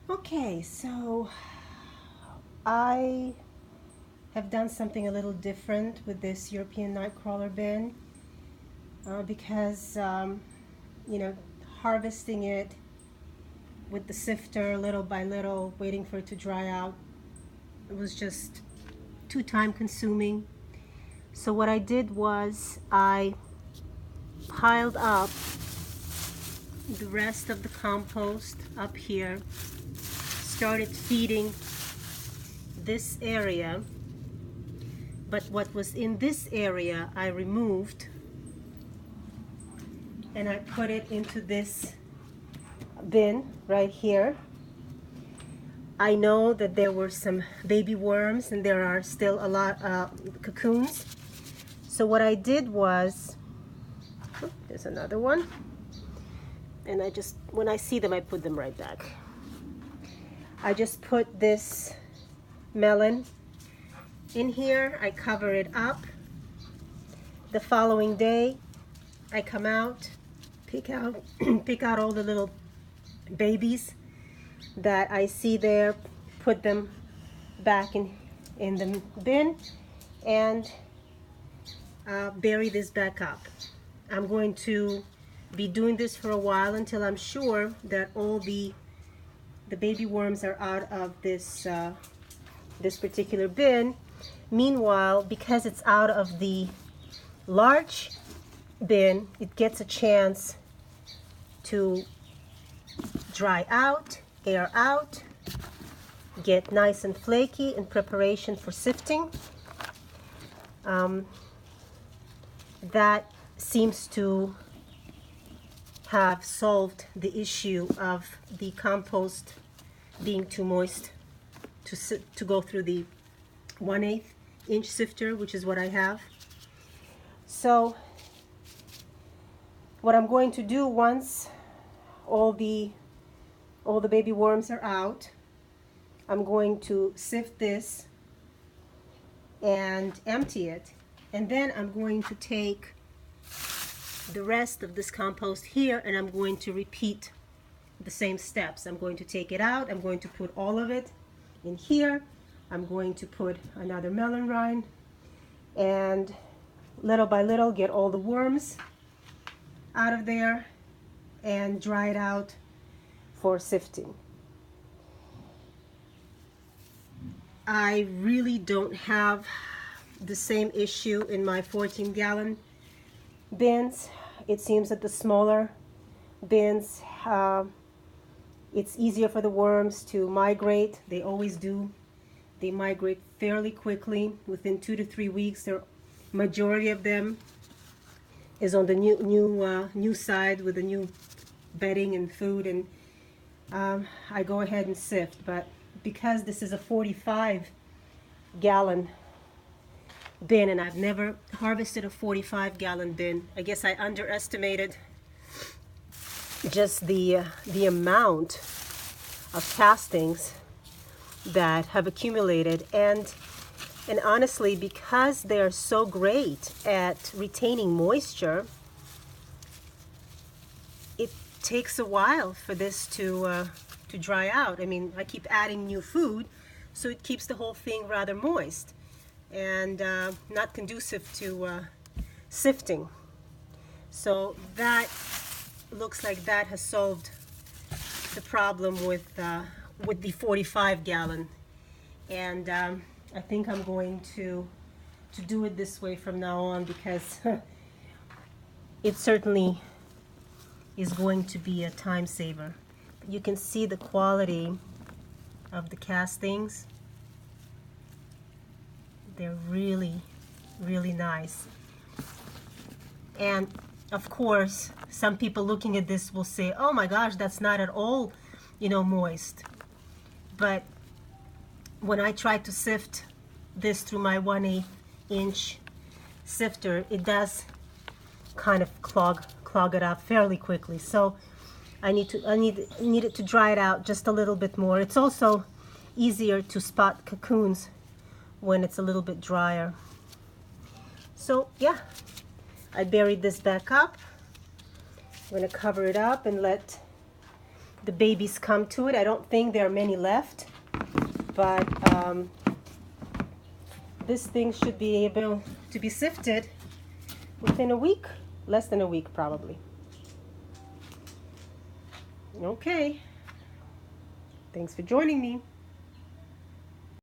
Okay, so I have done something a little different with this European Nightcrawler bin because, you know, harvesting it with the sifter little by little, waiting for it to dry out, it was just too time consuming. So what I did was I piled up the rest of the compost up here, started feeding this area, but what was in this area I removed and I put it into this bin right here. I know that there were some baby worms and there are still a lot of cocoons. So what I did was, there's another one, and I just, when I see them, I put them right back. I just put this melon in here, I cover it up. The following day, I come out, pick out, pick out all the little babies that I see there, put them back in the bin, and bury this back up. I'm going to be doing this for a while until I'm sure that all the baby worms are out of this this particular bin. Meanwhile, because it's out of the large bin, it gets a chance to dry out, air out, get nice and flaky in preparation for sifting. That seems to have solved the issue of the compost being too moist to go through the 1/8 inch sifter, which is what I have. So what I'm going to do once all the baby worms are out, I'm going to sift this and empty it, and then I'm going to take the rest of this compost here and I'm going to repeat the same steps. I'm going to take it out, I'm going to put all of it in here, I'm going to put another melon rind, and little by little get all the worms out of there and dry it out for sifting. I really don't have the same issue in my 14-gallon bins. It seems that the smaller bins, it's easier for the worms to migrate. They always do. They migrate fairly quickly. Within 2 to 3 weeks, the majority of them is on the new side with the new bedding and food, and I go ahead and sift. But because this is a 45-gallon bin and I've never harvested a 45-gallon bin, I guess I underestimated just the amount of castings that have accumulated, and honestly, because they're so great at retaining moisture, it takes a while for this to dry out. I mean, I keep adding new food, so it keeps the whole thing rather moist and not conducive to sifting. So that looks like that has solved the problem with the 45-gallon, and I think I'm going to do it this way from now on, because it certainly is going to be a time saver. You can see the quality of the castings. They're really, really nice. And of course, some people looking at this will say, oh my gosh, that's not at all, moist. But when I try to sift this through my 1/8 inch sifter, it does kind of clog it up fairly quickly. So I need it to dry it out just a little bit more. It's also easier to spot cocoons when it's a little bit drier. So yeah, I buried this back up. I'm going to cover it up and let the babies come to it. I don't think there are many left, but this thing should be able to be sifted within a week, less than a week probably. Okay, thanks for joining me.